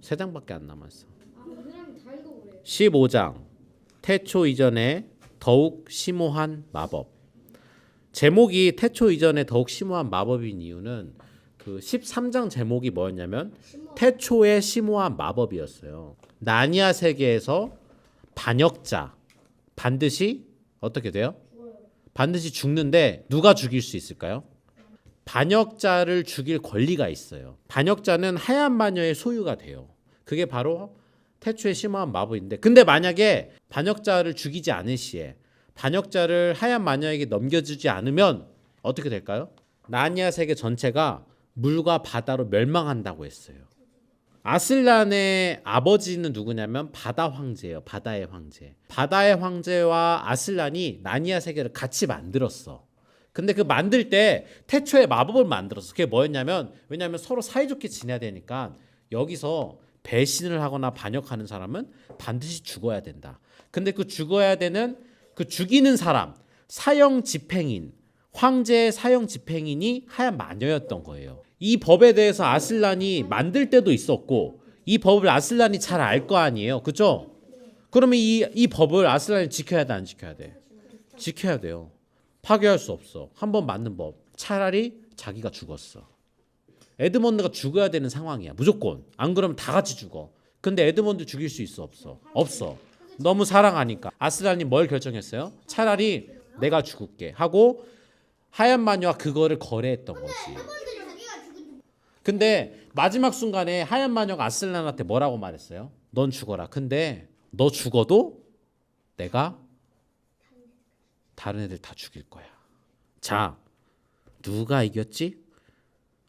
3장밖에 안 남았어. 그냥 다 읽어보래요. 15장 태초 이전에 더욱 심오한 마법. 제목이 태초 이전에 더욱 심오한 마법인 이유는 그 13장 제목이 뭐였냐면 태초의 심오한 마법이었어요. 나니아 세계에서 반역자 반드시 어떻게 돼요? 반드시 죽는데 누가 죽일 수 있을까요? 반역자를 죽일 권리가 있어요. 반역자는 하얀 마녀의 소유가 돼요. 그게 바로 태초의 심오한 마법인데, 근데 만약에 반역자를 죽이지 않을 시에 반역자를 하얀 마녀에게 넘겨주지 않으면 어떻게 될까요? 나니아 세계 전체가 물과 바다로 멸망한다고 했어요. 아슬란의 아버지는 누구냐면 바다 황제예요. 바다의 황제. 바다의 황제와 아슬란이 나니아 세계를 같이 만들었어. 근데 그 만들 때 태초의 마법을 만들었어. 그게 뭐였냐면, 왜냐하면 서로 사이좋게 지내야 되니까 여기서 배신을 하거나 반역하는 사람은 반드시 죽어야 된다. 근데 그 죽어야 되는 그 죽이는 사람, 사형 집행인, 황제의 사형 집행인이 하얀 마녀였던 거예요. 이 법에 대해서 아슬란이 만들 때도 있었고 이 법을 아슬란이 잘 알 거 아니에요. 그죠? 그러면 이 법을 아슬란이 지켜야 돼, 안 지켜야 돼? 지켜야 돼요. 파괴할 수 없어. 한번 만든 법. 차라리 자기가 죽었어. 에드먼드가 죽어야 되는 상황이야. 무조건. 안 그러면 다 같이 죽어. 근데 에드먼드 죽일 수 있어? 없어? 없어. 너무 사랑하니까. 아슬란이 뭘 결정했어요? 차라리 내가 죽을게 하고 하얀 마녀와 그거를 거래했던 거지. 근데 마지막 순간에 하얀 마녀가 아슬란한테 뭐라고 말했어요? 넌 죽어라. 근데 너 죽어도 내가 다른 애들 다 죽일 거야. 자, 누가 이겼지?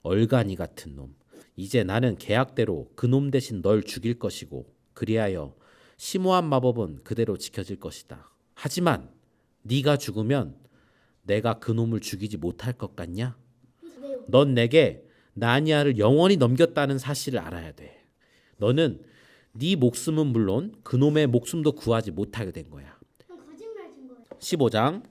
얼간이 같은 놈. 이제 나는 계약대로 그놈 대신 널 죽일 것이고 그리하여 심오한 마법은 그대로 지켜질 것이다. 하지만 네가 죽으면 내가 그놈을 죽이지 못할 것 같냐? 넌 내게 나니아를 영원히 넘겼다는 사실을 알아야 돼. 너는 네 목숨은 물론 그놈의 목숨도 구하지 못하게 된 거야. 15장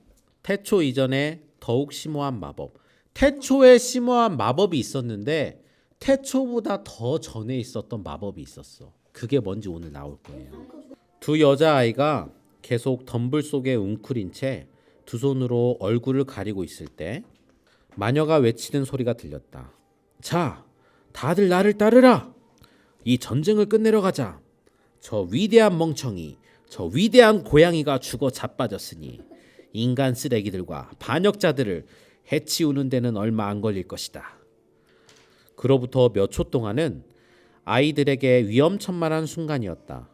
태초 이전에 더욱 심오한 마법. 태초에 심오한 마법이 있었는데 태초보다 더 전에 있었던 마법이 있었어. 그게 뭔지 오늘 나올 거예요. 두 여자아이가 계속 덤불 속에 웅크린 채 두 손으로 얼굴을 가리고 있을 때 마녀가 외치는 소리가 들렸다. 자, 다들 나를 따르라. 이 전쟁을 끝내러 가자. 저 위대한 멍청이, 저 위대한 고양이가 죽어 자빠졌으니 인간 쓰레기들과 반역자들을 해치우는 데는 얼마 안 걸릴 것이다. 그로부터 몇 초 동안은 아이들에게 위험천만한 순간이었다.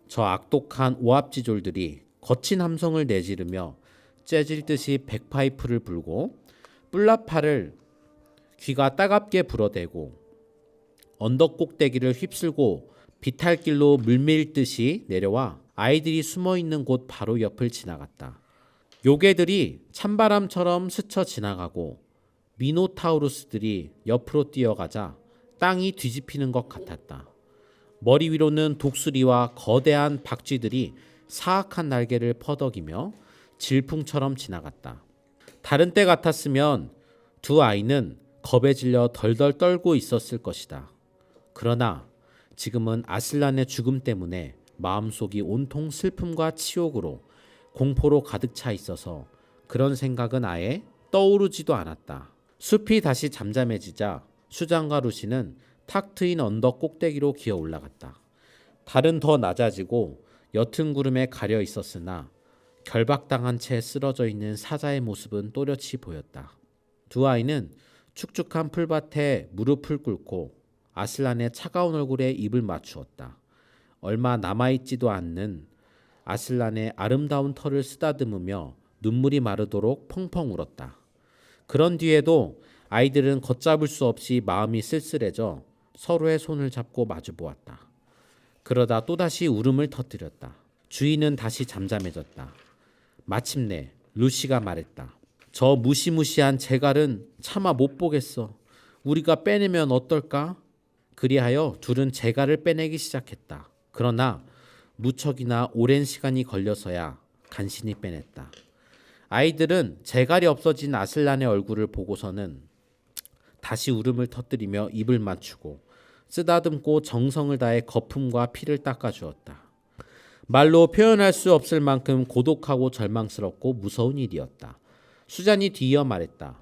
저 악독한 오합지졸들이 거친 함성을 내지르며 째질 듯이 백파이프를 불고 뿔나파를 귀가 따갑게 불어대고 언덕 꼭대기를 휩쓸고 비탈길로 물밀듯이 내려와 아이들이 숨어있는 곳 바로 옆을 지나갔다. 요괴들이 찬바람처럼 스쳐 지나가고 미노타우루스들이 옆으로 뛰어가자 땅이 뒤집히는 것 같았다. 머리 위로는 독수리와 거대한 박쥐들이 사악한 날개를 퍼덕이며 질풍처럼 지나갔다. 다른 때 같았으면 두 아이는 겁에 질려 덜덜 떨고 있었을 것이다. 그러나 지금은 아슬란의 죽음 때문에 마음속이 온통 슬픔과 치욕으로 공포로 가득 차 있어서 그런 생각은 아예 떠오르지도 않았다. 숲이 다시 잠잠해지자 수장과 루시는 탁 트인 언덕 꼭대기로 기어 올라갔다. 달은 더 낮아지고 옅은 구름에 가려 있었으나 결박당한 채 쓰러져 있는 사자의 모습은 또렷이 보였다. 두 아이는 축축한 풀밭에 무릎을 꿇고 아슬란의 차가운 얼굴에 입을 맞추었다. 얼마 남아있지도 않는 아슬란의 아름다운 털을 쓰다듬으며 눈물이 마르도록 펑펑 울었다. 그런 뒤에도 아이들은 걷잡을 수 없이 마음이 쓸쓸해져 서로의 손을 잡고 마주 보았다. 그러다 또다시 울음을 터뜨렸다. 주인은 다시 잠잠해졌다. 마침내 루시가 말했다. 저 무시무시한 제갈은 차마 못 보겠어. 우리가 빼내면 어떨까? 그리하여 둘은 제갈을 빼내기 시작했다. 그러나 무척이나 오랜 시간이 걸려서야 간신히 빼냈다. 아이들은 제갈이 없어진 아슬란의 얼굴을 보고서는 다시 울음을 터뜨리며 입을 맞추고 쓰다듬고 정성을 다해 거품과 피를 닦아주었다. 말로 표현할 수 없을 만큼 고독하고 절망스럽고 무서운 일이었다. 수잔이 뒤이어 말했다.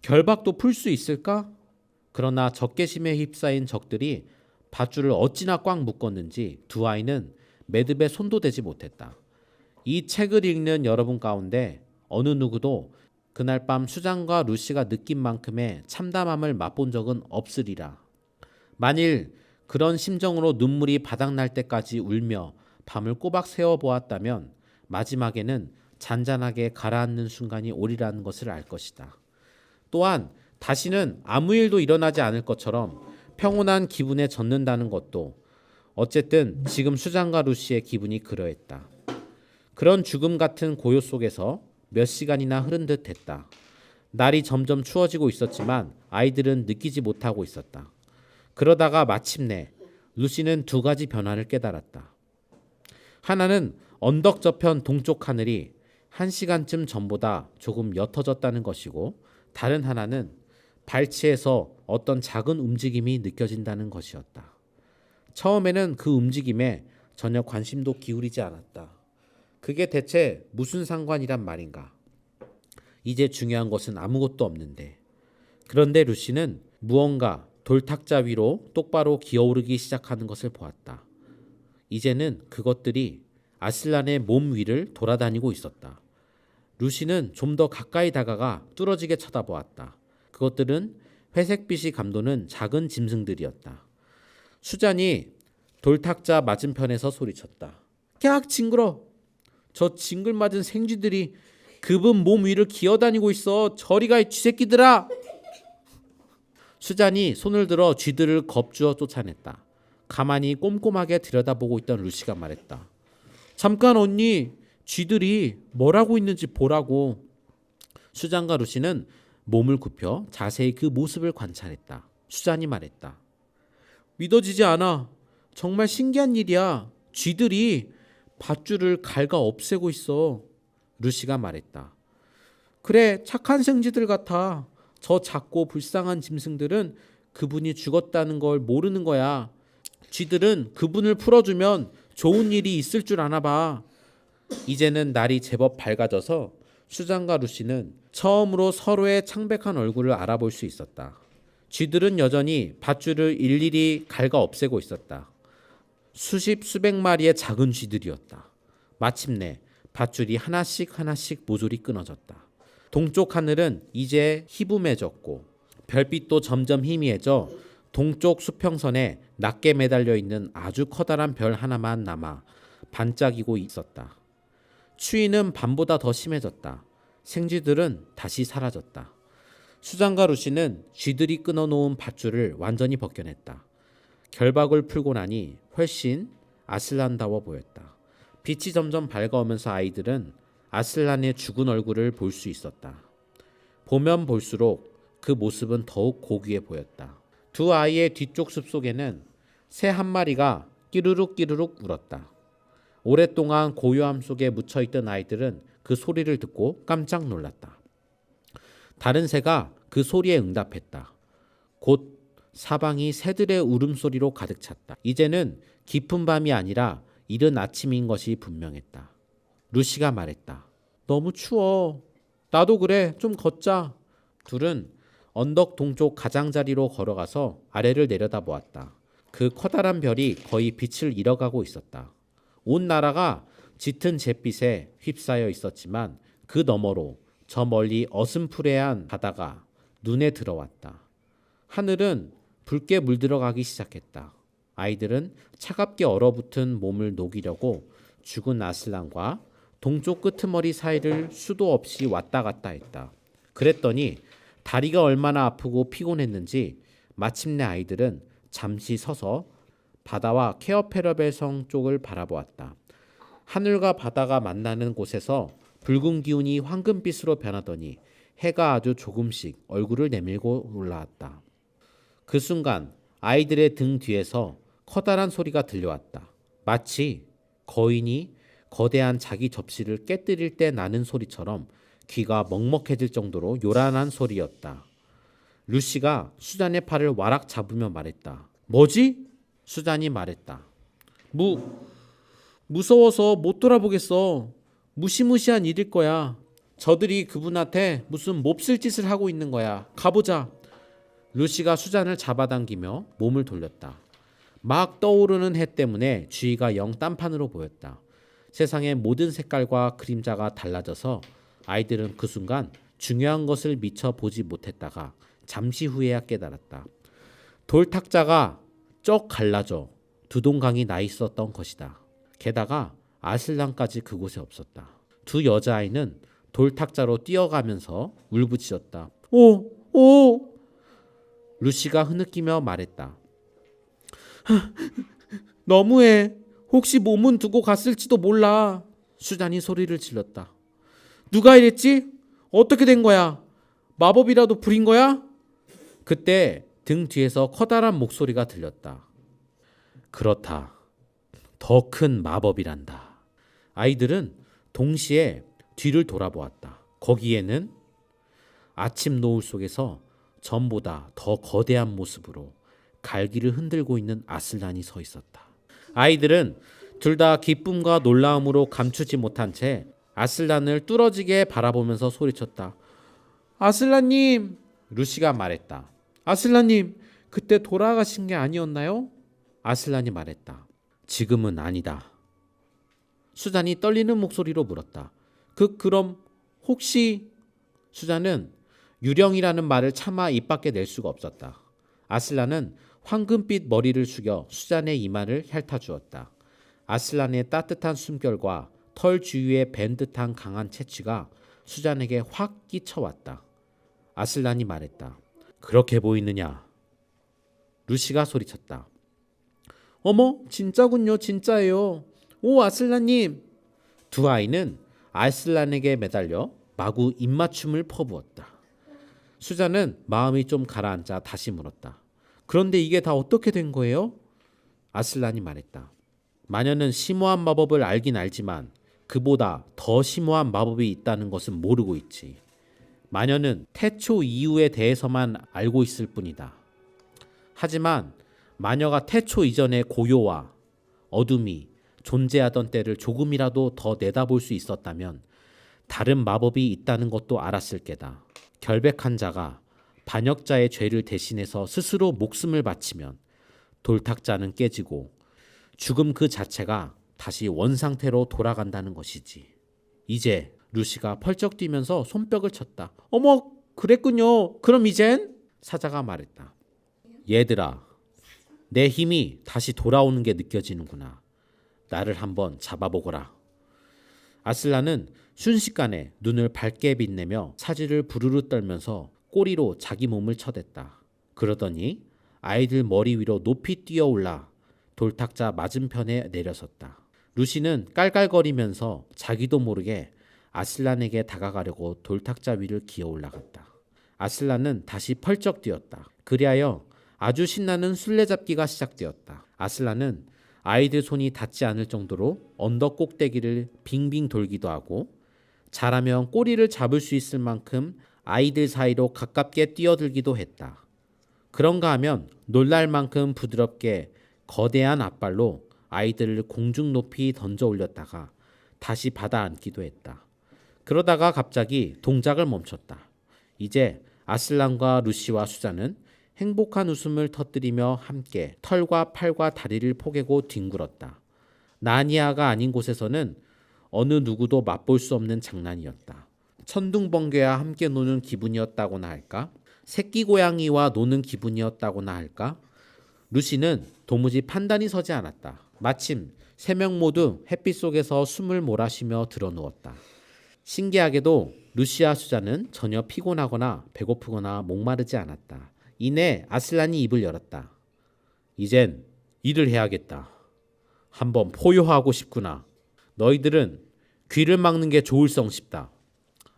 결박도 풀 수 있을까? 그러나 적개심에 휩싸인 적들이 밧줄을 어찌나 꽉 묶었는지 두 아이는 매듭에 손도 대지 못했다. 이 책을 읽는 여러분 가운데 어느 누구도 그날 밤 수잔과 루시가 느낀 만큼의 참담함을 맛본 적은 없으리라. 만일 그런 심정으로 눈물이 바닥날 때까지 울며 밤을 꼬박 새워보았다면 마지막에는 잔잔하게 가라앉는 순간이 오리라는 것을 알 것이다. 또한 다시는 아무 일도 일어나지 않을 것처럼 평온한 기분에 젖는다는 것도 어쨌든 지금 수잔과 루시의 기분이 그러했다. 그런 죽음 같은 고요 속에서 몇 시간이나 흐른 듯 했다. 날이 점점 추워지고 있었지만 아이들은 느끼지 못하고 있었다. 그러다가 마침내 루시는 두 가지 변화를 깨달았다. 하나는 언덕 저편 동쪽 하늘이 1시간쯤 전보다 조금 옅어졌다는 것이고, 다른 하나는 발치에서 어떤 작은 움직임이 느껴진다는 것이었다. 처음에는 그 움직임에 전혀 관심도 기울이지 않았다. 그게 대체 무슨 상관이란 말인가? 이제 중요한 것은 아무것도 없는데. 그런데 루시는 무언가 돌탁자 위로 똑바로 기어오르기 시작하는 것을 보았다. 이제는 그것들이 아슬란의 몸 위를 돌아다니고 있었다. 루시는 좀 더 가까이 다가가 뚫어지게 쳐다보았다. 그것들은 회색빛이 감도는 작은 짐승들이었다. 수잔이 돌탁자 맞은편에서 소리쳤다. 깍 징그러! 저 징글맞은 생쥐들이 그분 몸 위를 기어다니고 있어. 저리 가 이 쥐새끼들아! 수잔이 손을 들어 쥐들을 겁주어 쫓아냈다. 가만히 꼼꼼하게 들여다보고 있던 루시가 말했다. 잠깐 언니, 쥐들이 뭘 하고 있는지 보라고. 수잔과 루시는 몸을 굽혀 자세히 그 모습을 관찰했다. 수잔이 말했다. 믿어지지 않아. 정말 신기한 일이야. 쥐들이 밧줄을 갉아 없애고 있어. 루시가 말했다. 그래, 착한 생쥐들 같아. 저 작고 불쌍한 짐승들은 그분이 죽었다는 걸 모르는 거야. 쥐들은 그분을 풀어주면 좋은 일이 있을 줄 아나 봐. 이제는 날이 제법 밝아져서 수잔과 루시는 처음으로 서로의 창백한 얼굴을 알아볼 수 있었다. 쥐들은 여전히 밧줄을 일일이 갉아 없애고 있었다. 수십 수백 마리의 작은 쥐들이었다. 마침내 밧줄이 하나씩 모조리 끊어졌다. 동쪽 하늘은 이제 희부해졌고 별빛도 점점 희미해져 동쪽 수평선에 낮게 매달려 있는 아주 커다란 별 하나만 남아 반짝이고 있었다. 추위는 밤보다 더 심해졌다. 생쥐들은 다시 사라졌다. 수잔과 루시는 쥐들이 끊어놓은 밧줄을 완전히 벗겨냈다. 결박을 풀고 나니 훨씬 아슬란다워 보였다. 빛이 점점 밝아오면서 아이들은 아슬란의 죽은 얼굴을 볼 수 있었다. 보면 볼수록 그 모습은 더욱 고귀해 보였다. 두 아이의 뒤쪽 숲속에는 새 한 마리가 끼르륵 울었다. 오랫동안 고요함 속에 묻혀있던 아이들은 그 소리를 듣고 깜짝 놀랐다. 다른 새가 그 소리에 응답했다. 곧 사방이 새들의 울음소리로 가득 찼다. 이제는 깊은 밤이 아니라 이른 아침인 것이 분명했다. 루시가 말했다. 너무 추워. 나도 그래. 좀 걷자. 둘은 언덕 동쪽 가장자리로 걸어가서 아래를 내려다보았다. 그 커다란 별이 거의 빛을 잃어가고 있었다. 온 나라가 짙은 잿빛에 휩싸여 있었지만 그 너머로 저 멀리 어슴푸레한 바다가 눈에 들어왔다. 하늘은 붉게 물들어가기 시작했다. 아이들은 차갑게 얼어붙은 몸을 녹이려고 죽은 아슬란과 동쪽 끄트머리 사이를 수도 없이 왔다 갔다 했다. 그랬더니 다리가 얼마나 아프고 피곤했는지 마침내 아이들은 잠시 서서 바다와 케어페러벨 성 쪽을 바라보았다. 하늘과 바다가 만나는 곳에서 붉은 기운이 황금빛으로 변하더니 해가 아주 조금씩 얼굴을 내밀고 올라왔다. 그 순간 아이들의 등 뒤에서 커다란 소리가 들려왔다. 마치 거인이 거대한 자기 접시를 깨뜨릴 때 나는 소리처럼 귀가 먹먹해질 정도로 요란한 소리였다. 루시가 수잔의 팔을 와락 잡으며 말했다. 뭐지? 수잔이 말했다. 무서워서 못 돌아보겠어. 무시무시한 일일 거야. 저들이 그분한테 무슨 몹쓸 짓을 하고 있는 거야. 가보자. 루시가 수잔을 잡아당기며 몸을 돌렸다. 막 떠오르는 해 때문에 주위가 영 딴판으로 보였다. 세상의 모든 색깔과 그림자가 달라져서 아이들은 그 순간 중요한 것을 미처 보지 못했다가 잠시 후에야 깨달았다. 돌탁자가 쩍 갈라져 두동강이 나 있었던 것이다. 게다가 아슬란까지 그곳에 없었다. 두 여자아이는 돌탁자로 뛰어가면서 울부짖었다. 오! 루시가 흐느끼며 말했다. 너무해. 혹시 몸은 두고 갔을지도 몰라. 수잔이 소리를 질렀다. 누가 이랬지? 어떻게 된 거야? 마법이라도 부린 거야? 그때 등 뒤에서 커다란 목소리가 들렸다. 그렇다. 더 큰 마법이란다. 아이들은 동시에 뒤를 돌아보았다. 거기에는 아침 노을 속에서 전보다 더 거대한 모습으로 갈기를 흔들고 있는 아슬란이 서 있었다. 아이들은 둘 다 기쁨과 놀라움으로 감추지 못한 채 아슬란을 뚫어지게 바라보면서 소리쳤다. 아슬란님! 루시가 말했다. 아슬란님, 그때 돌아가신 게 아니었나요? 아슬란이 말했다. 지금은 아니다. 수잔이 떨리는 목소리로 물었다. 그럼 혹시... 수잔은 유령이라는 말을 차마 입 밖에 낼 수가 없었다. 아슬란은 황금빛 머리를 숙여 수잔의 이마를 핥아주었다. 아슬란의 따뜻한 숨결과 털 주위에 밴 듯한 강한 채취가 수잔에게 확 끼쳐왔다. 아슬란이 말했다. 그렇게 보이느냐? 루시가 소리쳤다. 어머, 진짜군요. 진짜예요. 오, 아슬란님. 두 아이는 아슬란에게 매달려 마구 입맞춤을 퍼부었다. 수잔은 마음이 좀 가라앉아 다시 물었다. 그런데 이게 다 어떻게 된 거예요? 아슬란이 말했다. 마녀는 심오한 마법을 알긴 알지만 그보다 더 심오한 마법이 있다는 것은 모르고 있지. 마녀는 태초 이후에 대해서만 알고 있을 뿐이다. 하지만 마녀가 태초 이전의 고요와 어둠이 존재하던 때를 조금이라도 더 내다볼 수 있었다면 다른 마법이 있다는 것도 알았을 게다. 결백한 자가 반역자의 죄를 대신해서 스스로 목숨을 바치면 돌탁자는 깨지고 죽음 그 자체가 다시 원상태로 돌아간다는 것이지. 이제 루시가 펄쩍 뛰면서 손뼉을 쳤다. 어머, 그랬군요. 그럼 이젠? 사자가 말했다. 얘들아, 내 힘이 다시 돌아오는 게 느껴지는구나. 나를 한번 잡아보거라. 아슬란은 순식간에 눈을 밝게 빛내며 사지를 부르르 떨면서 꼬리로 자기 몸을 쳐댔다. 그러더니 아이들 머리 위로 높이 뛰어올라 돌탁자 맞은편에 내려섰다. 루시는 깔깔거리면서 자기도 모르게 아슬란에게 다가가려고 돌탁자 위를 기어 올라갔다. 아슬란은 다시 펄쩍 뛰었다. 그리하여 아주 신나는 술래잡기가 시작되었다. 아슬란은 아이들 손이 닿지 않을 정도로 언덕 꼭대기를 빙빙 돌기도 하고 잘하면 꼬리를 잡을 수 있을 만큼 아이들 사이로 가깝게 뛰어들기도 했다. 그런가 하면 놀랄 만큼 부드럽게 거대한 앞발로 아이들을 공중 높이 던져 올렸다가 다시 받아 안기도 했다. 그러다가 갑자기 동작을 멈췄다. 이제 아슬란과 루시와 수잔은 행복한 웃음을 터뜨리며 함께 털과 팔과 다리를 포개고 뒹굴었다. 나니아가 아닌 곳에서는 어느 누구도 맛볼 수 없는 장난이었다. 천둥번개와 함께 노는 기분이었다고나 할까? 새끼 고양이와 노는 기분이었다고나 할까? 루시는 도무지 판단이 서지 않았다. 마침 세 명 모두 햇빛 속에서 숨을 몰아쉬며 드러누웠다. 신기하게도 루시와 수잔은 전혀 피곤하거나 배고프거나 목마르지 않았다. 이내 아슬란이 입을 열었다. 이젠 일을 해야겠다. 한번 포효하고 싶구나. 너희들은 귀를 막는 게 좋을성 싶다.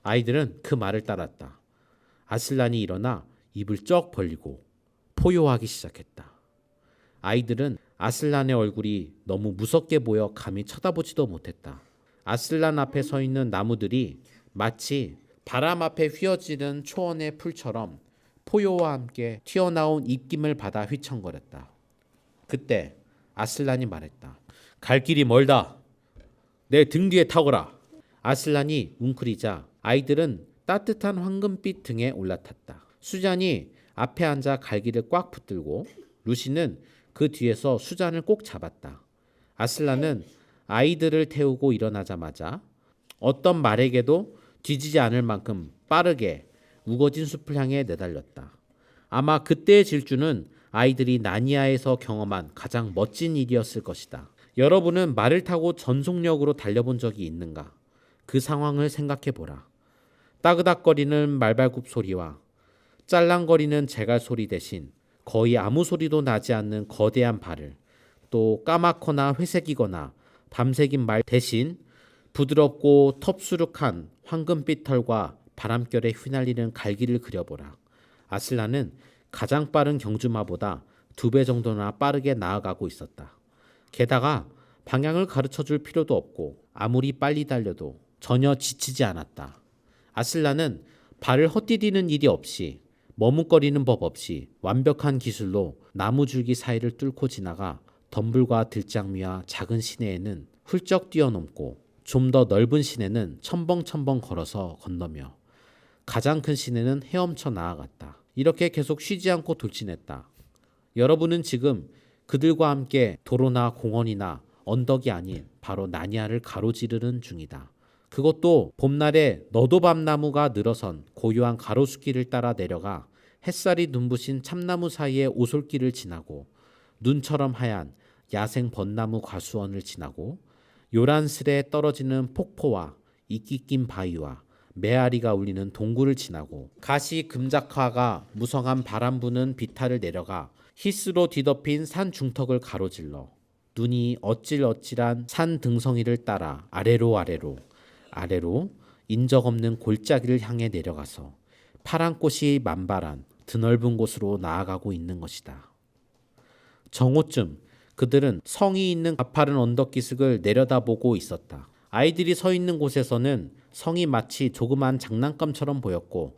아이들은 그 말을 따랐다. 아슬란이 일어나 입을 쩍 벌리고 포효하기 시작했다. 아이들은 아슬란의 얼굴이 너무 무섭게 보여 감히 쳐다보지도 못했다. 아슬란 앞에 서 있는 나무들이 마치 바람 앞에 휘어지는 초원의 풀처럼 포효와 함께 튀어나온 입김을 받아 휘청거렸다. 그때 아슬란이 말했다. 갈 길이 멀다. 내 등 뒤에 타거라. 아슬란이 웅크리자 아이들은 따뜻한 황금빛 등에 올라탔다. 수잔이 앞에 앉아 갈기를 꽉 붙들고 루시는 그 뒤에서 수잔을 꼭 잡았다. 아슬란은 아이들을 태우고 일어나자마자 어떤 말에게도 뒤지지 않을 만큼 빠르게 우거진 숲을 향해 내달렸다. 아마 그때의 질주는 아이들이 나니아에서 경험한 가장 멋진 일이었을 것이다. 여러분은 말을 타고 전속력으로 달려본 적이 있는가? 그 상황을 생각해 보라. 따그닥거리는 말발굽 소리와 짤랑거리는 제갈 소리 대신 거의 아무 소리도 나지 않는 거대한 발을, 또 까맣거나 회색이거나 밤색인 말 대신 부드럽고 텁수룩한 황금빛 털과 바람결에 휘날리는 갈기를 그려보라. 아슬란은 가장 빠른 경주마보다 2배 정도나 빠르게 나아가고 있었다. 게다가 방향을 가르쳐줄 필요도 없고 아무리 빨리 달려도 전혀 지치지 않았다. 아슬란은 발을 헛디디는 일이 없이 머뭇거리는 법 없이 완벽한 기술로 나무줄기 사이를 뚫고 지나가 덤불과 들장미와 작은 시내에는 훌쩍 뛰어넘고 좀 더 넓은 시내는 첨벙첨벙 걸어서 건너며 가장 큰 시내는 헤엄쳐 나아갔다. 이렇게 계속 쉬지 않고 돌진했다. 여러분은 지금 그들과 함께 도로나 공원이나 언덕이 아닌 바로 나니아를 가로지르는 중이다. 그것도 봄날에 너도밤나무가 늘어선 고요한 가로수길을 따라 내려가 햇살이 눈부신 참나무 사이의 오솔길을 지나고 눈처럼 하얀 야생 벚나무 과수원을 지나고 요란스레 떨어지는 폭포와 이끼 낀 바위와 메아리가 울리는 동굴을 지나고 가시 금작화가 무성한 바람 부는 비탈을 내려가 히스로 뒤덮인 산 중턱을 가로질러 눈이 어찔어찔한 산 등성이를 따라 아래로 인적 없는 골짜기를 향해 내려가서 파란 꽃이 만발한 드넓은 곳으로 나아가고 있는 것이다. 정오쯤 그들은 성이 있는 가파른 언덕 기슭을 내려다보고 있었다. 아이들이 서 있는 곳에서는 성이 마치 조그만 장난감처럼 보였고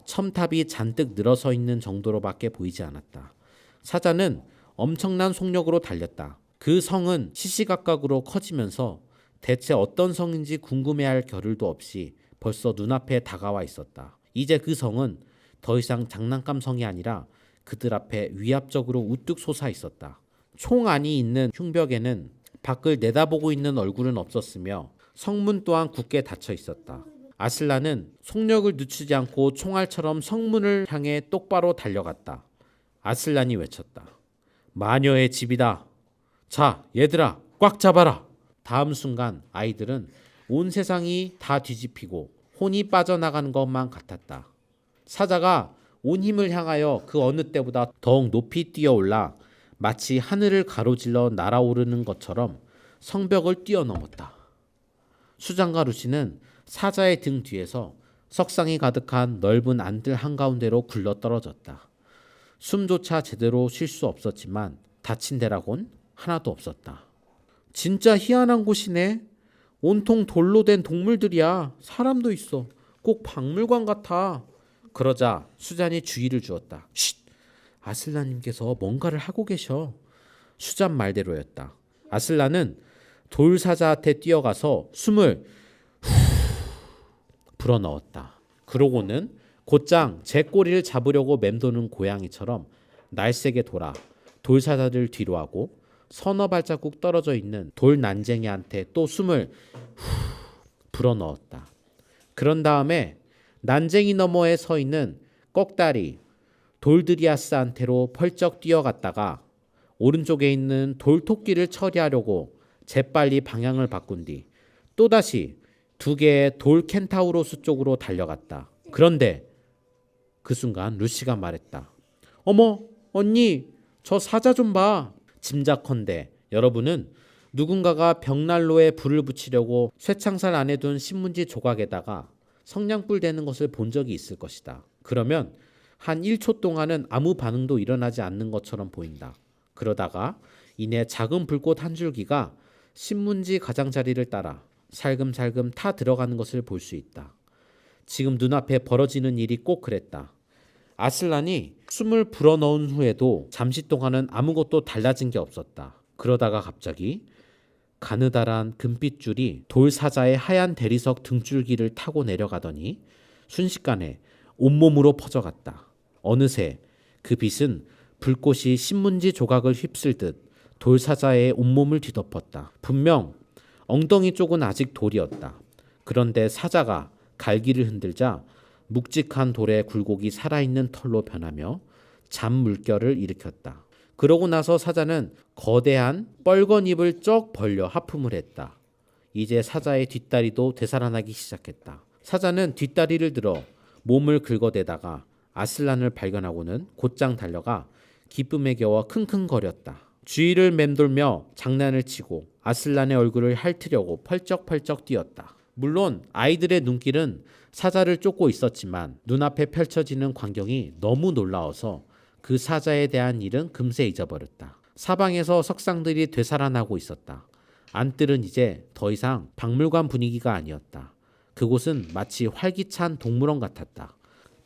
첨탑이 잔뜩 늘어서 있는 정도로밖에 보이지 않았다. 사자는 엄청난 속력으로 달렸다. 그 성은 시시각각으로 커지면서 대체 어떤 성인지 궁금해할 겨를도 없이 벌써 눈앞에 다가와 있었다. 이제 그 성은 더 이상 장난감 성이 아니라 그들 앞에 위압적으로 우뚝 솟아 있었다. 총 안이 있는 흉벽에는 밖을 내다보고 있는 얼굴은 없었으며 성문 또한 굳게 닫혀 있었다. 아슬란은 속력을 늦추지 않고 총알처럼 성문을 향해 똑바로 달려갔다. 아슬란이 외쳤다. 마녀의 집이다. 자, 얘들아, 꽉 잡아라. 다음 순간 아이들은 온 세상이 다 뒤집히고 혼이 빠져나가는 것만 같았다. 사자가 온 힘을 향하여 그 어느 때보다 더욱 높이 뛰어올라 마치 하늘을 가로질러 날아오르는 것처럼 성벽을 뛰어넘었다. 수장과 루시는 사자의 등 뒤에서 석상이 가득한 넓은 안들 한가운데로 굴러떨어졌다. 숨조차 제대로 쉴 수 없었지만 다친 데라곤 하나도 없었다. 진짜 희한한 곳이네. 온통 돌로 된 동물들이야. 사람도 있어. 꼭 박물관 같아. 그러자 수잔이 주의를 주었다. 쉿! 아슬란님께서 뭔가를 하고 계셔. 수잔 말대로였다. 아슬란은 돌사자한테 뛰어가서 숨을 후 불어넣었다. 그러고는 곧장 제 꼬리를 잡으려고 맴도는 고양이처럼 날쌔게 돌아 돌사자를 뒤로하고 서너 발자국 떨어져 있는 돌 난쟁이한테 또 숨을 후 불어넣었다. 그런 다음에 난쟁이 너머에 서 있는 꺽다리 돌드리아스한테로 펄쩍 뛰어갔다가 오른쪽에 있는 돌토끼를 처리하려고 재빨리 방향을 바꾼 뒤 또다시 2개의 돌 켄타우로스 쪽으로 달려갔다. 그런데 그 순간 루시가 말했다. 어머, 언니, 저 사자 좀 봐. 짐작컨대 여러분은 누군가가 벽난로에 불을 붙이려고 쇠창살 안에 둔 신문지 조각에다가 성냥불 대는 것을 본 적이 있을 것이다. 그러면 한 1초 동안은 아무 반응도 일어나지 않는 것처럼 보인다. 그러다가 이내 작은 불꽃 한 줄기가 신문지 가장자리를 따라 살금살금 타 들어가는 것을 볼 수 있다. 지금 눈앞에 벌어지는 일이 꼭 그랬다. 아슬란이 숨을 불어넣은 후에도 잠시 동안은 아무것도 달라진 게 없었다. 그러다가 갑자기 가느다란 금빛 줄이 돌 사자의 하얀 대리석 등줄기를 타고 내려가더니 순식간에 온몸으로 퍼져갔다. 어느새 그 빛은 불꽃이 신문지 조각을 휩쓸듯 돌 사자의 온몸을 뒤덮었다. 분명 엉덩이 쪽은 아직 돌이었다. 그런데 사자가 갈기를 흔들자 묵직한 돌의 굴곡이 살아있는 털로 변하며 잠물결을 일으켰다. 그러고 나서 사자는 거대한 뻘건 입을 쩍 벌려 하품을 했다. 이제 사자의 뒷다리도 되살아나기 시작했다. 사자는 뒷다리를 들어 몸을 긁어대다가 아슬란을 발견하고는 곧장 달려가 기쁨에 겨워 킁킁거렸다. 주위를 맴돌며 장난을 치고 아슬란의 얼굴을 핥으려고 펄쩍펄쩍 뛰었다. 물론 아이들의 눈길은 사자를 쫓고 있었지만 눈앞에 펼쳐지는 광경이 너무 놀라워서 그 사자에 대한 일은 금세 잊어버렸다. 사방에서 석상들이 되살아나고 있었다. 안뜰은 이제 더 이상 박물관 분위기가 아니었다. 그곳은 마치 활기찬 동물원 같았다.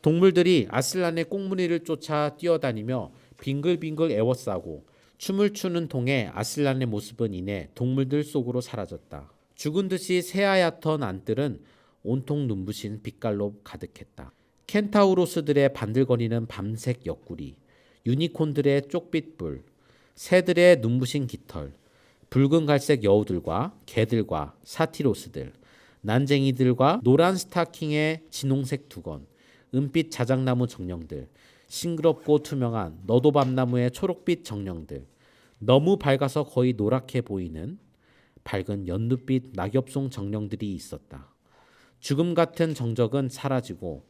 동물들이 아슬란의 꽁무니를 쫓아 뛰어다니며 빙글빙글 에워싸고 춤을 추는 동에 아슬란의 모습은 이내 동물들 속으로 사라졌다. 죽은 듯이 새하얗던 안뜰은 온통 눈부신 빛깔로 가득했다. 켄타우로스들의 반들거리는 밤색 옆구리, 유니콘들의 쪽빛불, 새들의 눈부신 깃털, 붉은 갈색 여우들과 개들과 사티로스들, 난쟁이들과 노란 스타킹의 진홍색 두건, 은빛 자작나무 정령들, 싱그럽고 투명한 너도밤나무의 초록빛 정령들, 너무 밝아서 거의 노랗게 보이는 밝은 연두빛 낙엽송 정령들이 있었다. 죽음 같은 정적은 사라지고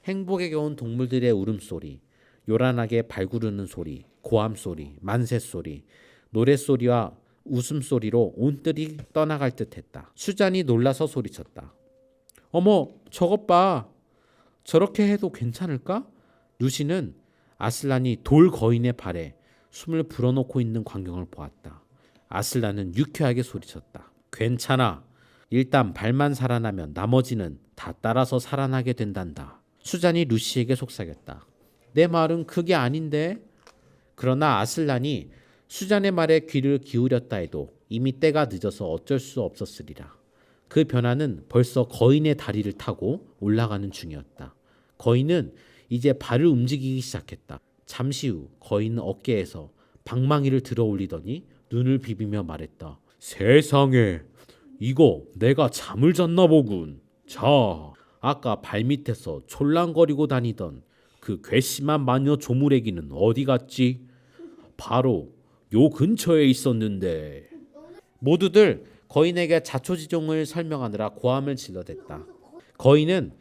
행복에 겨운 동물들의 울음소리, 요란하게 발구르는 소리, 고함소리, 만세소리, 노랫소리와 웃음소리로 온뜰이 떠나갈 듯했다. 수잔이 놀라서 소리쳤다. 어머, 저것 봐. 저렇게 해도 괜찮을까? 루시는 아슬란이 돌 거인의 발에 숨을 불어넣고 있는 광경을 보았다. 아슬란은 유쾌하게 소리쳤다. 괜찮아. 일단 발만 살아나면 나머지는 다 따라서 살아나게 된단다. 수잔이 루시에게 속삭였다. 내 말은 그게 아닌데. 그러나 아슬란이 수잔의 말에 귀를 기울였다 해도 이미 때가 늦어서 어쩔 수 없었으리라. 그 변화는 벌써 거인의 다리를 타고 올라가는 중이었다. 거인은 이제 발을 움직이기 시작했다. 잠시 후 거인은 어깨에서 방망이를 들어 올리더니 눈을 비비며 말했다. 세상에, 이거 내가 잠을 잤나 보군. 자, 아까 발밑에서 촐랑거리고 다니던 그 괘씸한 마녀 조무래기는 어디 갔지? 바로 요 근처에 있었는데. 모두들 거인에게 자초지종을 설명하느라 고함을 질러댔다. 거인은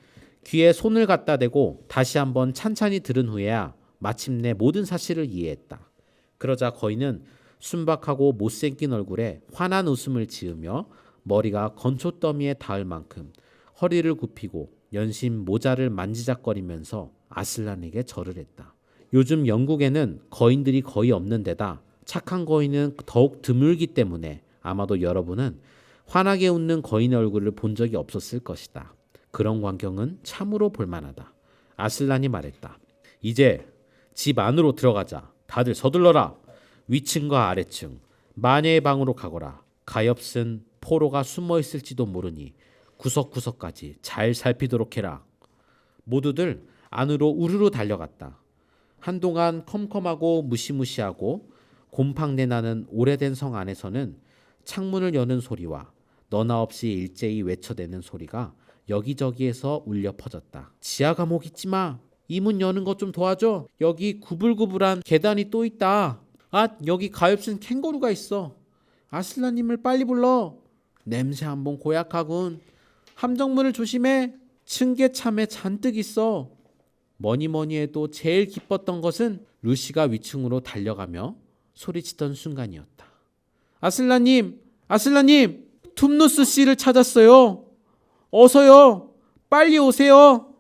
귀에 손을 갖다 대고 다시 한번 찬찬히 들은 후에야 마침내 모든 사실을 이해했다. 그러자 거인은 순박하고 못생긴 얼굴에 환한 웃음을 지으며 머리가 건초더미에 닿을 만큼 허리를 굽히고 연신 모자를 만지작거리면서 아슬란에게 절을 했다. 요즘 영국에는 거인들이 거의 없는 데다 착한 거인은 더욱 드물기 때문에 아마도 여러분은 환하게 웃는 거인의 얼굴을 본 적이 없었을 것이다. 그런 광경은 참으로 볼만하다. 아슬란이 말했다. 이제 집 안으로 들어가자. 다들 서둘러라. 위층과 아래층, 마녀의 방으로 가거라. 가엾은 포로가 숨어 있을지도 모르니 구석구석까지 잘 살피도록 해라. 모두들 안으로 우르르 달려갔다. 한동안 컴컴하고 무시무시하고 곰팡내 나는 오래된 성 안에서는 창문을 여는 소리와 너나 없이 일제히 외쳐대는 소리가 여기저기에서 울려 퍼졌다. 지하 감옥 있지 마. 이 문 여는 것 좀 도와줘. 여기 구불구불한 계단이 또 있다. 아, 여기 가엾은 캥거루가 있어. 아슬란님을 빨리 불러. 냄새 한번 고약하군. 함정문을 조심해. 층계참에 잔뜩 있어. 뭐니뭐니 해도 제일 기뻤던 것은 루시가 위층으로 달려가며 소리치던 순간이었다. 아슬란님! 아슬란님! 툼누스 씨를 찾았어요. 어서요. 빨리 오세요.